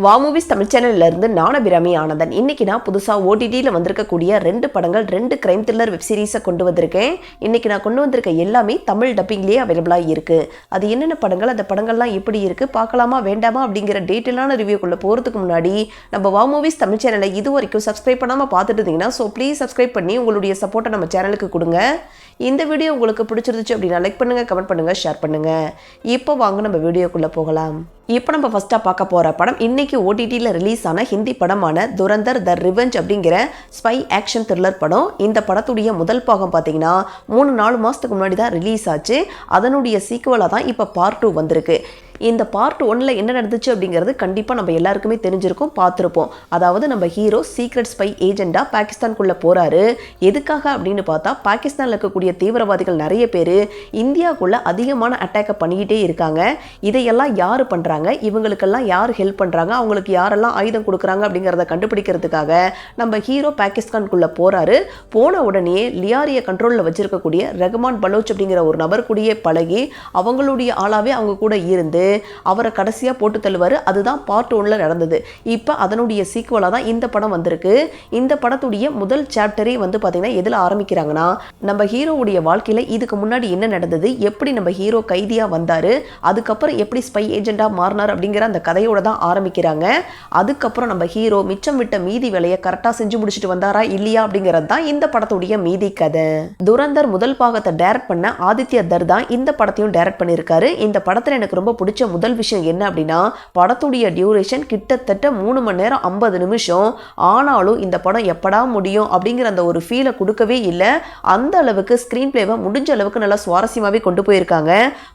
வா மூவிஸ் தமிழ் சேனல்ல இருந்து நான் அபிராமி ஆனந்தன். இன்னைக்கு நான் புதுசாக ஓடிடியில் வந்திருக்கக்கூடிய 2 படங்கள் 2 கிரைம் த்ரில்லர் வெப் சீரிஸை கொண்டு வந்திருக்கேன். இன்னைக்கு நான் கொண்டு வந்திருக்க எல்லாமே தமிழ் டப்பிங்லேயே அவைலபிளாக இருக்கு. அது என்னென்ன படங்கள், அந்த படங்கள்லாம் எப்படி இருக்கு, பார்க்கலாமா வேண்டாமா அப்படிங்கிற டீட்டெயிலான ரிவ்யூக்குள்ள போகிறதுக்கு முன்னாடி நம்ம வா மூவிஸ் தமிழ் சேனலை இது வரைக்கும் சப்ஸ்கிரைப் பண்ணாமல் பார்த்துட்டு இருந்தீங்கன்னா ப்ளீஸ் சப்ஸ்கிரைப் பண்ணி உங்களுடைய சப்போர்ட்டை நம்ம சேனலுக்கு கொடுங்க. இந்த வீடியோ உங்களுக்கு பிடிச்சிருந்துச்சு அப்படின்னா லைக் பண்ணுங்க, கமெண்ட் பண்ணுங்க, ஷேர் பண்ணுங்க. இப்போ வாங்க நம்ம வீடியோக்குள்ள போகலாம். இப்போ நம்ம ஃபர்ஸ்ட்டாக பார்க்க போகிற படம் இன்னைக்கு ஓடிடியில் ரிலீஸ் ஆன ஹிந்தி படமான துரந்தர் த ரிவெஞ்ச் அப்படிங்கிற ஸ்பை ஆக்ஷன் த்ரில்லர் படம். இந்த படத்துடைய முதல் பாகம் பார்த்தீங்கன்னா 3-4 மாதத்துக்கு முன்னாடி தான் ரிலீஸ் ஆச்சு. அதனுடைய சீக்குவலாக தான் இப்போ பார்ட் 2 வந்திருக்கு. இந்த பார்ட் 1ல் என்ன நடந்துச்சு அப்படிங்கிறது கண்டிப்பாக நம்ம எல்லாருக்குமே தெரிஞ்சிருக்கும், பார்த்துருப்போம். அதாவது நம்ம ஹீரோ சீக்ரெட் ஸ்பை ஏஜெண்டாக பாகிஸ்தானுக்குள்ளே போகிறாரு. எதுக்காக அப்படின்னு பார்த்தா பாகிஸ்தானில் இருக்கக்கூடிய தீவிரவாதிகள் நிறைய பேர் இந்தியாவுக்குள்ளே அதிகமான அட்டாக்கை பண்ணிக்கிட்டே இருக்காங்க. இதையெல்லாம் யார் பண்ணுறாங்க, இவங்களுக்கெல்லாம் யார் ஹெல்ப் பண்ணுறாங்க, அவங்களுக்கு யாரெல்லாம் ஆயுதம் கொடுக்குறாங்க அப்படிங்கிறத கண்டுபிடிக்கிறதுக்காக நம்ம ஹீரோ பாகிஸ்தானுக்குள்ளே போகிறாரு. போன உடனே லியாரியை கண்ட்ரோலில் வச்சிருக்கக்கூடிய ரஹ்மான் பலோச் அப்படிங்கிற ஒரு நபர் கூடயே பழகி அவங்களுடைய ஆளாவே அவங்க கூட இருந்து அவரை கடைசியாக போட்டு தள்ளுவார். அதுதான் பார்ட் 1ல் நடந்தது. இப்போ அதனுடைய சீக்குவலாக தான் இந்த படம் வந்திருக்கு. இந்த படத்துடைய முதல் சாப்டரே வந்து பார்த்தீங்கன்னா எதில் ஆரம்பிக்கிறாங்கன்னா, நம்ம ஹீரோவுடைய வாழ்க்கையில் இதுக்கு முன்னாடி என்ன நடந்தது, எப்படி நம்ம ஹீரோ கைதியாக வந்தார், அதுக்கப்புறம் எப்படி ஸ்பை ஏஜெண்டாக மாறினார் அப்படிங்கிற அந்த கதையோட தான் ஆரம்பிக்கிறாங்க. அதுக்கப்புறம் நம்ம ஹீரோ மிச்சம் விட்ட மீதி வேலையை கரெக்டாக செஞ்சு முடிச்சுட்டு வந்தாரா இல்லையா அப்படிங்கிறது தான் இந்த படத்துடைய மீதி கதை. துரந்தர் முதல் பாகத்தை டைரக்ட் பண்ண ஆதித்ய தர் தான் இந்த படத்தையும் டைரக்ட் பண்ணியிருக்காரு. இந்த படத்தில் எனக்கு ரொம்ப பிடிச்ச முதல் விஷயம் என்ன அப்படின்னா, படத்துடைய டியூரேஷன் கிட்டத்தட்ட 3 மணி நேரம் 50 நிமிஷம். ஆனாலும் இந்த படம் எப்படா முடியும் அப்படிங்கிற அந்த ஒரு ஃபீலை கொடுக்கவே இல்லை. அந்த அளவுக்கு ஸ்க்ரீன் பிளேவை முடிஞ்ச அளவுக்கு நல்லா சுவாரஸ்யமாகவே கொண்டு போயிருக்காங்க.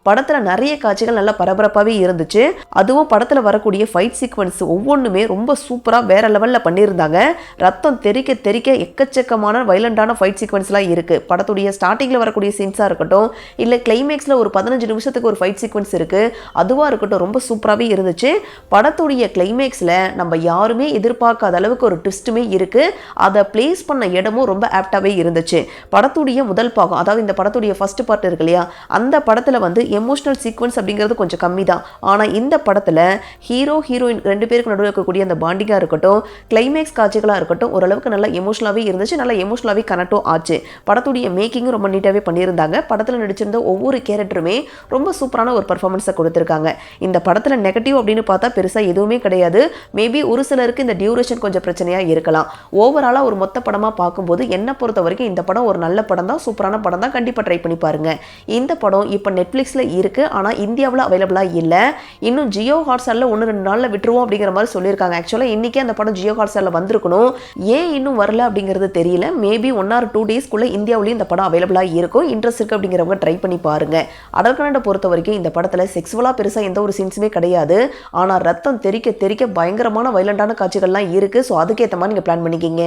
படத்தில் நிறைய காட்சிகள் நல்லா பரபரப்பாகவே இருந்துச்சு. அதுவும் படத்தில் வரக்கூடிய ஃபைட் சீக்வன்ஸ் ஒவ்வொன்றுமே ரொம்ப சூப்பராக வேற லெவலில் பண்ணியிருந்தாங்க. ரத்தம் தெறிக்க தெறிக்க எக்கச்சக்கமான வைலண்டான ஃபைட் சீக்வன்ஸ்லாம் இருக்குது. படத்துடைய ஸ்டார்டிங்கில் வரக்கூடிய சீன்ஸாக இருக்கட்டும், இல்லை கிளைமேக்ஸில் ஒரு 15 நிமிஷத்துக்கு ஒரு ஃபைட் சீக்வன்ஸ் இருக்குது, அதுவாக இருக்கட்டும், ரொம்ப சூப்பராகவே இருந்துச்சு. படத்துடைய கிளைமேக்ஸில் நம்ம யாருமே எதிர்பார்க்காத அளவுக்கு ஒரு ட்விஸ்ட்டுமே இருக்குது. அதை பிளேஸ் பண்ண இடமும் ரொம்ப ஆப்டாகவே இருந்துச்சு. படத்துடைய முதல் பாகம், அதாவது இந்த படத்துடைய ஃபர்ஸ்ட் பார்ட் இருக்கு இல்லையா, அந்த படத்தில் வந்து எமோஷனல் சீக்வன்ஸ் அப்படிங்கிறது கொஞ்சம் கம்மி தான். ஆனால் இந்த படத்தில் ஹீரோ ஹீரோயின் 2 பேருக்கு நடுவில் இருக்கக்கூடிய அந்த பாண்டிங்காக இருக்கட்டும், கிளைமேக்ஸ் காட்சிகளாக இருக்கட்டும், ஓரளவுக்கு நல்லா எமோஷனலாகவே இருந்துச்சு, நல்லா எமோஷனலாகவே கனெக்டும் ஆச்சு. படத்துடைய மேக்கிங்கும் ரொம்ப நீட்டாகவே பண்ணியிருந்தாங்க. படத்தில் நடிச்சிருந்த ஒவ்வொரு கேரக்டருமே ரொம்ப சூப்பரான ஒரு பர்ஃபார்மன்ஸை கொடுத்துருக்காங்க. இந்த படத்தில் நெகட்டிவ் அப்படின்னு பார்த்தா பெருசாக எதுவுமே கிடையாது. மேபி ஒரு சிலருக்கு இந்த டியூரேஷன் கொஞ்சம் பிரச்சனையாக இருக்கலாம். ஓவராலாக ஒரு மொத்த படமாக பார்க்கும்போது என்னை பொறுத்த வரைக்கும் இந்த படம் ஒரு நல்ல படம் தான், சூப்பரான படம் தான். கண்டிப்பாக ட்ரை பண்ணி பாருங்க. இந்த படம் இப்போ நெட்ஃப்ளிக்ஸில் இருக்குது, ஆனால் இந்தியாவில் அவைலபிளாக இல்லை. இன்னும் ஜியோ ஹாட்ஸ்டாரில் 1-2 நாளில் விட்டுருவோம் அப்படிங்கிற மாதிரி சொல்லியிருக்காங்க. ஆக்சுவலாக இன்றைக்கே அந்த படம் ஜியோ ஹாட்ஸ்டாரில் வந்திருக்கணும். ஏன் இன்னும் வரல அப்படிங்கிறது தெரியல. மேபி 1 or 2 டேஸ்க்குள்ளே இந்தியாவிலேயும் இந்த படம் அவைலபிளாக இருக்கும். இன்ட்ரெஸ்ட் இருக்குது அப்படிங்கிறவங்க ட்ரை பண்ணி பாருங்க. அடல்கனடை பொறுத்த வரைக்கும் இந்த படத்தில் செக்ஸுவலாக பெருசாக எந்த ஒரு சீன்ஸுமே கிடையாது. ஆனால் ரத்தம் தெறிக்க தெறிக்க பயங்கரமான வைலண்டான காட்சிகள்லாம் இருக்குது. ஸோ அதுக்கேற்ற மாதிரி நீங்கள் பிளான் பண்ணிக்கிங்க.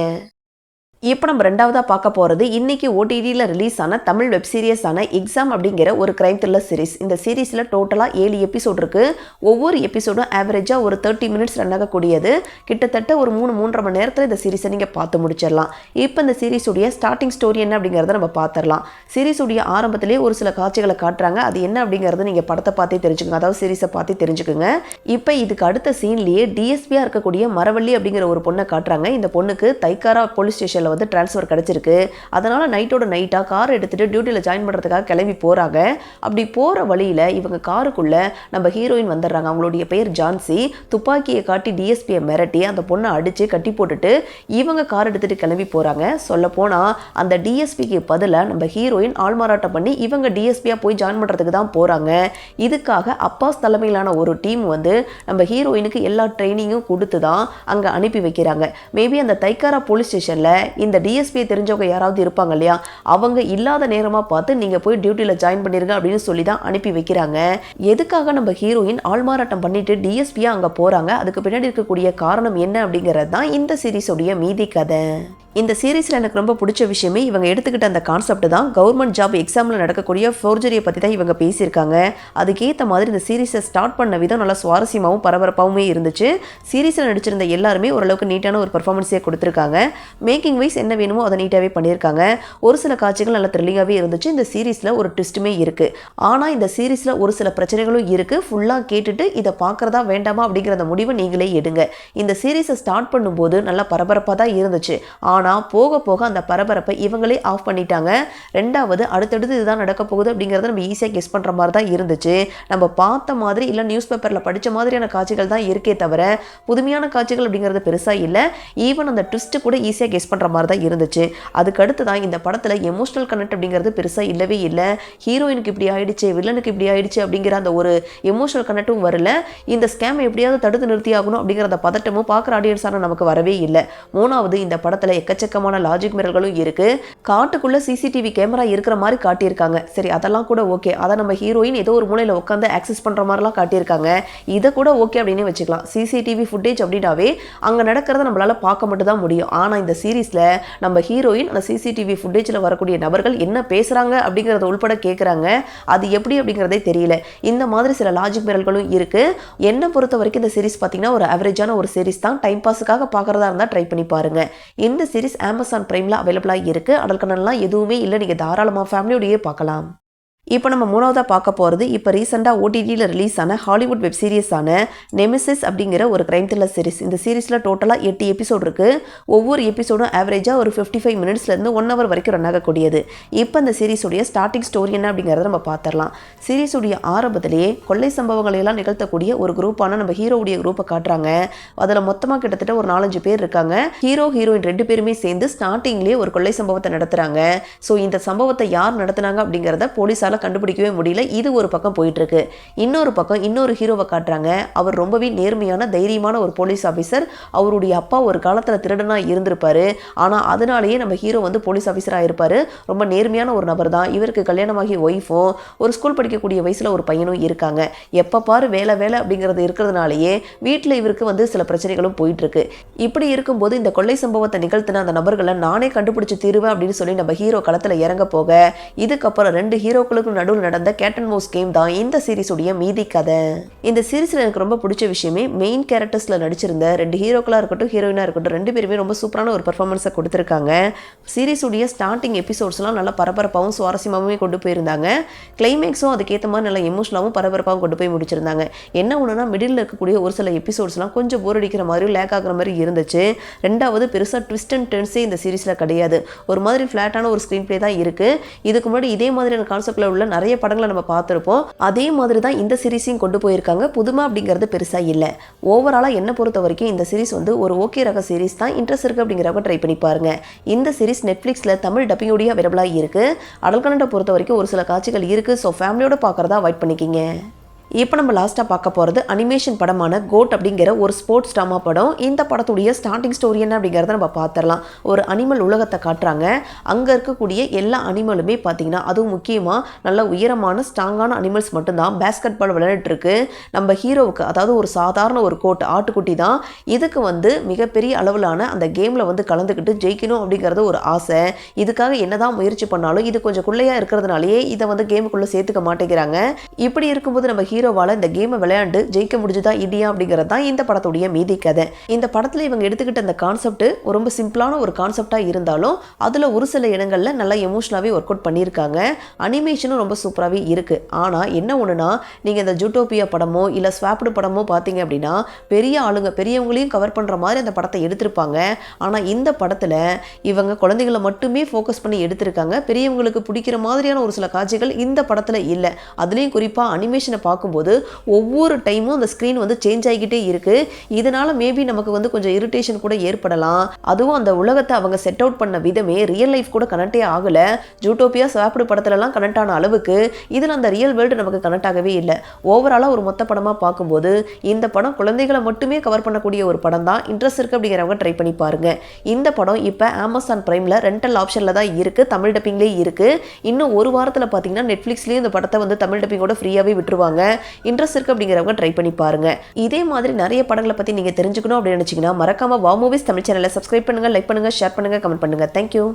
இப்போ நம்ம 2வதாக பார்க்க போகிறது இன்னைக்கு ஓடிடியில் ரிலீஸ் ஆன தமிழ் வெப் சீரிஸான எக்ஸாம் அப்படிங்கிற ஒரு கிரைம் த்ரில்லர் சீரிஸ். இந்த சீரீஸில் டோட்டலாக 7 எபிசோட் இருக்குது. ஒவ்வொரு எபிசோடும் ஆவரேஜாக ஒரு 30 மினிட்ஸ் ரன் ஆகக்கூடியது. கிட்டத்தட்ட ஒரு 3-3.5 மணி நேரத்தில் இந்த சீரிஸை நீங்கள் பார்த்து முடிச்சிடலாம். இப்போ இந்த சீரிஸுடைய ஸ்டார்டிங் ஸ்டோரி என்ன அப்படிங்கிறத நம்ம பார்த்துடலாம். சீரிஸுடைய ஆரம்பத்திலே ஒரு சில காட்சிகளை காட்டுறாங்க. அது என்ன அப்படிங்கிறது நீங்கள் படத்தை பார்த்தே தெரிஞ்சுக்கோங்க, அதாவது சீரிஸை பார்த்தே தெரிஞ்சுக்கோங்க. இப்போ இதுக்கு அடுத்த சீன்லேயே டிஎஸ்பியாக இருக்கக்கூடிய மரவள்ளி அப்படிங்கிற ஒரு பொண்ணை காட்டுறாங்க. இந்த பொண்ணுக்கு தைக்காரா போலீஸ் ஸ்டேஷனில் வந்து டிரான்ஸ்ஃபர் கிடைச்சிருக்கு. அதனால நைட்டோட நைட்டா கார் எடுத்துட்டு டியூட்டியில் ஜாயின் பண்ணுறதுக்காக கிளம்பி போகிறாங்க. அப்படி போகிற வழியில் இவங்க காருக்குள்ள நம்ம ஹீரோயின் வந்துடுறாங்க. அவங்களுடைய பேர் ஜான்சி. துப்பாக்கியை காட்டி டிஎஸ்பியை மிரட்டி அந்த பொண்ணை அடித்து கட்டி போட்டுட்டு இவங்க கார் எடுத்துகிட்டு கிளம்பி போகிறாங்க. சொல்ல போனால் அந்த டிஎஸ்பிக்கு பதிலாக நம்ம ஹீரோயின் ஆள்மாறாட்டம் பண்ணி இவங்க டிஎஸ்பியாக போய் ஜாயின் பண்ணுறதுக்கு தான் போகிறாங்க. இதுக்காக அப்பாஸ் தலைமையிலான ஒரு டீம் வந்து நம்ம ஹீரோயினுக்கு எல்லா ட்ரைனிங்கும் கொடுத்து தான் அங்கே அனுப்பி வைக்கிறாங்க. மேபி அந்த தைக்காரா போலீஸ் ஸ்டேஷனில் இந்த டிஎஸ்பியை தெரிஞ்சவங்க யாராவது இருப்பாங்க இல்லையா, அவங்க இல்லாத நேரமாக பார்த்து நீங்கள் போய் டியூட்டியில் ஜாயின் பண்ணிருங்க அப்படின்னு சொல்லி தான் அனுப்பி வைக்கிறாங்க. எதுக்காக நம்ம ஹீரோயின் ஆள்மாறாட்டம் பண்ணிட்டு டிஎஸ்பியாக அங்கே போகிறாங்க, அதுக்கு பின்னாடி இருக்கக்கூடிய காரணம் என்ன அப்படிங்கிறது தான் இந்த சீரிஸோடைய மீதி கதை. இந்த சீரீஸில் எனக்கு ரொம்ப பிடிச்ச விஷயமே இவங்க எடுத்துக்கிட்ட அந்த கான்செப்ட் தான். கவர்மெண்ட் ஜாப் எக்ஸாமில் நடக்கக்கூடிய ஃபோர்ஜரியை பற்றி தான் இவங்க பேசியிருக்காங்க. அதுக்கேற்ற மாதிரி இந்த சீரீஸை ஸ்டார்ட் பண்ண விதம் நல்லா சுவாரஸ்யமாகவும் பரபரப்பாகவுமே இருந்துச்சு. சீரீஸில் நடிச்சிருந்த எல்லாருமே ஓரளவுக்கு நீட்டான ஒரு பர்ஃபார்மன்ஸே கொடுத்துருக்காங்க. மேக்கிங் வைஸ் என்ன வேணுமோ அதை நீட்டாகவே பண்ணியிருக்காங்க. ஒரு சில காட்சிகள் நல்ல த்ரில்லிங்காகவே இருந்துச்சு. இந்த சீரீஸில் ஒரு ட்விஸ்ட்டுமே இருக்குது. ஆனால் இந்த சீரீஸில் ஒரு சில பிரச்சனைகளும் இருக்குது. ஃபுல்லாக கேட்டுட்டு இதை பார்க்குறதா வேண்டாமா அப்படிங்கிற அந்த முடிவை நீங்களே எடுங்க. இந்த சீரீஸை ஸ்டார்ட் பண்ணும்போது நல்லா பரபரப்பாக தான் இருந்துச்சு. ஆனால் போக போக அந்த பரபரப்பை இவங்களே ஆஃப் பண்ணிட்டாங்க. ரெண்டாவது அடுத்தடுத்து இதுதான் நடக்க போகுது அப்படிங்கிறத நம்ம ஈஸியாக கெஸ் பண்ணுற மாதிரி தான் இருந்துச்சு. நம்ம பார்த்த மாதிரி இல்லை நியூஸ் பேப்பரில் படித்த மாதிரியான காட்சிகள் தான் இருக்கே தவிர புதுமையான காட்சிகள் அப்படிங்கிறது பெருசாக இல்லை. ஈவன் அந்த ட்விஸ்ட்டு கூட ஈஸியாக கெஸ் பண்ணுற மாதிரி தான் இருந்துச்சு. அதுக்கடுத்து தான் இந்த படத்தில் எமோஷனல் கனெக்ட் அப்படிங்கிறது பெருசாக இல்லவே இல்லை. ஹீரோயினுக்கு இப்படி ஆயிடுச்சு, வில்லனுக்கு இப்படி ஆயிடுச்சு அப்படிங்கிற அந்த ஒரு எமோஷனல் கனெக்டும் வரல. இந்த ஸ்கேம் எப்படியாவது தடுத்து நிறுத்தி ஆகணும் அப்படிங்கிற அந்த பதட்டமும் பார்க்குற ஆடியன்ஸான நமக்கு வரவே இல்லை. மூணாவது, இந்த படத்தில் எக்கச்சக்கமான லாஜிக் மிரர்களும் இருக்குது. காட்டுக்குள்ளே சிசிடிவி கேமரா இருக்கிற மாதிரி காட்டியிருக்காங்க. சரி, அதெல்லாம் கூட ஓகே. அதை நம்ம ஹீரோயின் ஏதோ ஒரு மூலையில் உட்காந்து ஆக்சஸ் பண்ணுற மாதிரிலாம் காட்டியிருக்காங்க. இதை கூட ஓகே அப்படின்னு வச்சுக்கலாம். சிசிடிவி ஃபுட்டேஜ் அப்படின்னாவே அங்கே நடக்கிறத நம்மளால் பார்க்க மட்டும் தான் முடியும். ஆனால் இந்த சீரீஸில் நம்ம ஹீரோயின் அந்த சிசிடிவி ஃபுட்டேஜில் வரக்கூடிய நபர்கள் என்ன பேசுகிறாங்க அப்படிங்கிறத உள்பட கேட்குறாங்க. அது எப்படி அப்படிங்கிறதே தெரியல. இந்த மாதிரி சில லாஜிக் மிரல்களும் இருக்குது. என்னை பொறுத்த வரைக்கும் இந்த சீரீஸ் பார்த்தீங்கன்னா ஒரு ஆவரேஜான ஒரு சீரீஸ் தான். டைம் பாஸுக்காக பார்க்குறதா இருந்தால் ட்ரை பண்ணி பாருங்கள். இந்த சீரீஸ் அமேசான் பிரைமில் அவைலபிளாக இருக்குது. அடல் கனல்லாம் எதுவுமே இல்லை. நீங்கள் தாராளமாக ஃபேமிலியோடையே பார்க்கலாம். இப்போ நம்ம மூணாவதாக பார்க்க போகிறது இப்போ ரீசெண்டாக ஓடிடியில் ரிலீஸ் ஆன ஹாலிவுட் வெப் சீரிஸான நெமெசிஸ் அப்படிங்கிற ஒரு கிரைம் த்ரில்லர் சீரிஸ். இந்த சீரிஸில் டோட்டலாக 8 எபிசோட் இருக்குது. ஒவ்வொரு எபிசோடும் ஆவரேஜாக ஒரு 55 மினிட்ஸ்லேருந்து 1 hour வரைக்கும் ரன் ஆகக்கூடியது. இப்போ இந்த சீரிஸுடைய ஸ்டார்டிங் ஸ்டோரி என்ன அப்படிங்கிறத நம்ம பார்த்துடலாம். சீரிஸுடைய ஆரம்பத்திலேயே கொள்ளை சம்பவங்களை எல்லாம் நிகழ்த்தக்கூடிய ஒரு குரூப்பான நம்ம ஹீரோவுடைய குரூப்பை காட்டுறாங்க. அதில் மொத்தமாக கிட்டத்தட்ட ஒரு 4-5 பேர் இருக்காங்க. ஹீரோ ஹீரோயின் 2 பேருமே சேர்ந்து ஸ்டார்டிங்லேயே ஒரு கொள்ளை சம்பவத்தை நடத்துகிறாங்க. ஸோ இந்த சம்பவத்தை யார் நடத்துனாங்க அப்படிங்கிறத போலீஸால் கண்டுபிடிக்கவே முடியல. இது ஒரு பக்கம் போயிட்டு இருக்கு. இன்னொரு பக்கம் இன்னொரு ஹீரோவை காட்டுறாங்க. அவர் ரொம்பவே நேர்மையான தைரியமான ஒரு போலீஸ் ஆஃபீஸர். அவருடைய அப்பா ஒரு காலத்தில் திருடனா இருந்திருப்பாரு. ஆனால் அதனாலேயே நம்ம ஹீரோ வந்து போலீஸ் ஆஃபீஸராக இருப்பாரு. ரொம்ப நேர்மையான ஒரு நபர் தான். இவருக்கு கல்யாணமாகி ஒய்ஃபும் ஒரு ஸ்கூல் படிக்கக்கூடிய வயசில் ஒரு பையனும் இருக்காங்க. எப்போ பாரு வேலை வேலை அப்படிங்கிறது இருக்கிறதுனாலேயே வீட்டில் இவருக்கு வந்து சில பிரச்சனைகளும் போயிட்டு இருக்கு. இப்படி இருக்கும்போது இந்த கொள்ளை சம்பவத்தை நிகழ்த்தின அந்த நபர்களை நானே கண்டுபிடிச்சு தீருவேன் அப்படின்னு சொல்லி நம்ம ஹீரோ களத்தில் இறங்க போக இதுக்கப்புறம் 2 ஹீரோக்களுக்கு நடுவில் நடந்த கேட் அண்ட் மவுஸ் கேம் தான் இந்த சீரிஸுடைய மீதி கதை. இந்த சீரிஸில் எனக்கு ரொம்ப பிடிச்ச விஷயமே மெயின் கேரக்டர்ஸில் நடிச்சிருந்த 2 ஹீரோக்களாக இருக்கட்டும் ஹீரோயினாக இருக்கட்டும் 2 பேருமே ரொம்ப சூப்பரான ஒரு பெர்ஃபார்மன்ஸை கொடுத்துருக்காங்க. சீரிஸுடைய ஸ்டார்டிங் எபிசோட்ஸ்லாம் நல்லா பரபரப்பாகவும் சுவாரஸ்யமாகவே கொண்டு போயிருந்தாங்க. கிளைமேக்ஸும் அதுக்கேற்ற மாதிரி நல்லா எமோஷனலாகவும் பரபரப்பாகவும் கொண்டு போய் முடிச்சிருந்தாங்க. என்ன ஒன்றுனா மிடில் இருக்கக்கூடிய ஒரு சில எபிசோட்ஸ்லாம் கொஞ்சம் போர் அடிக்கிற மாதிரி லேக் ஆகிற மாதிரி இருந்துச்சு. ரெண்டாவது பெருசாக ட்விஸ்ட் அண்ட் டர்ன்ஸே இந்த சீரிஸில் கிடையாது. ஒரு மாதிரி ஃப்ளாட்டான ஒரு ஸ்க்ரீன் பிளே தான் இருக்குது. இதுக்கு முன்னாடி இதே மாதிரியான கான்செப்டில் உள்ள நிறைய படங்களை நம்ம பார்த்துருப்போம். அதே மாதிரி தான் இந்த சீரிஸையும் கொண்டு போயிருக்காங்க. புதுமை அப்படிங்கிறது பெருசாக இல்லை. ஓவராலாக என்ன பொறுத்த வரைக்கும் இந்த சீரிஸ் வந்து ஒரு ஓகே ரக சீரிஸ் தான். இன்ட்ரெஸ்ட் இருக்குது அப்படிங்கிறவங்க ட்ரை பண்ணி பாருங்க. இந்த சீரிஸ் நெட்ஃப்ளிக்ஸில் தமிழ் டப்பிங்கோடைய அவைலபிளாக இருக்குது. அடல் கனெக்டை பொறுத்த வரைக்கும் ஒரு சில காட்சிகள் இருக்குது. ஸோ ஃபேமிலியோட பார்க்குறதா அவாய்ட் பண்ணிக்கிங்க. இப்போ நம்ம லாஸ்ட்டாக பார்க்க போகிறது அனிமேஷன் படமான கோட் அப்படிங்கிற ஒரு ஸ்போர்ட்ஸ் ட்ராமா படம். இந்த படத்துடைய ஸ்டார்டிங் ஸ்டோரி என்ன அப்படிங்கிறத நம்ம பார்த்துடலாம். ஒரு அனிமல் உலகத்தை காட்டுறாங்க. அங்கே இருக்கக்கூடிய எல்லா அனிமலுமே பார்த்தீங்கன்னா அதுவும் முக்கியமாக நல்ல உயரமான ஸ்ட்ராங்கான அனிமல்ஸ் மட்டும்தான் பேஸ்கெட் பால் விளையாண்டுருக்கு. நம்ம ஹீரோவுக்கு அதாவது ஒரு சாதாரண ஒரு ஆட்டுக்குட்டி தான். இதுக்கு வந்து மிகப்பெரிய அளவிலான அந்த கேமில் வந்து கலந்துக்கிட்டு ஜெயிக்கணும் அப்படிங்கிறது ஒரு ஆசை. இதுக்காக என்னதான் முயற்சி பண்ணாலும் இது கொஞ்சம் குள்ளையாக இருக்கிறதுனாலேயே இதை வந்து கேமுக்குள்ளே சேர்த்துக்க மாட்டேங்கிறாங்க. இப்படி இருக்கும்போது நம்ம ஹீரோவால் இந்த கேமை விளையாண்டு ஜெயிக்க முடிஞ்சுதா இல்லையா அப்படிங்கிறது தான் இந்த படத்துடைய மீதி கதை. இந்த படத்தில் இவங்க எடுத்துக்கிட்ட அந்த கான்செப்ட் ரொம்ப சிம்பிளான ஒரு கான்செப்டாக இருந்தாலும் அதில் ஒரு சில இடங்களில் நல்லா எமோஷனலாகவே ஒர்க் அவுட் பண்ணியிருக்காங்க. அனிமேஷனும் ரொம்ப சூப்பராகவே இருக்குது. ஆனால் என்ன ஒன்றுனா நீங்கள் இந்த ஜூட்டோபியா படமோ இல்லை ஸ்வாப்டு படமோ பார்த்தீங்க அப்படின்னா பெரிய ஆளுங்க பெரியவங்களையும் கவர் பண்ணுற மாதிரி அந்த படத்தை எடுத்திருப்பாங்க. ஆனால் இந்த படத்தில் இவங்க குழந்தைகளை மட்டுமே ஃபோக்கஸ் பண்ணி எடுத்திருக்காங்க. பெரியவங்களுக்கு பிடிக்கிற மாதிரியான ஒரு சில காட்சிகள் இந்த படத்தில் இல்லை. அதுலேயும் குறிப்பாக அனிமேஷனை பார்க்கும்போது ஒவ்வொரு டைமும் அந்த ஸ்க்ரீன் வந்து சேஞ்ச் ஆகிக்கிட்டே இருக்குது. இதனால் மேபி நமக்கு வந்து கொஞ்சம் இரிட்டேஷன் கூட ஏற்படலாம். அதுவும் அந்த உலகத்தை அவங்க செட் அவுட் பண்ண விதமே ரியல் லைஃப் கூட கனெக்டே ஆகலை. ஜூட்டோபியா ஸ்வாப்டு படத்துலலாம் கனெக்ட் ஆன அளவுக்கு இதில் அந்த ரியல் வேர்ல்டு நமக்கு கனெக்ட் ஆகவே இல்லை. ஓவராலாக ஒரு மொத்த படமாக பார்க்கும்போது இந்த படம் குழந்தைகளை மட்டுமே கவர் பண்ணக்கூடிய ஒரு படம் தான். இன்ட்ரெஸ்ட் இருக்குது அப்படிங்கிறவங்க ட்ரை பண்ணி பாருங்க. இந்த படம் இப்போ அமேசான் பிரைமில் ரெண்டல் ஆப்ஷனில் தான் இருக்குது. தமிழ் டப்பிங்லேயே இருக்குது. இன்னும் ஒரு வாரத்தில் பார்த்தீங்கன்னா நெட்ஃப்ளிக்ஸ்லேயும் இந்த படத்தை வந்து தமிழ் டப்பிங்கோட ஃப்ரீயாகவே விட்டுருவாங்க. இன்ட்ரெஸ்ட் இருக்கு அப்படிங்கிறவங்க ட்ரை பண்ணி பாருங்க. இதே மாதிரி நிறைய படங்களை பற்றி நீங்கள் தெரிஞ்சுக்கணும் அப்படின்னு நினச்சிங்கன்னா மறக்காம வா மூவிஸ் தமிழ் சேனலை சப்ஸ்கிரைப் பண்ணுங்கள், லைக் பண்ணுங்கள், ஷேர் பண்ணுங்கள், கமெண்ட் பண்ணுங்கள். தேங்க்யூ.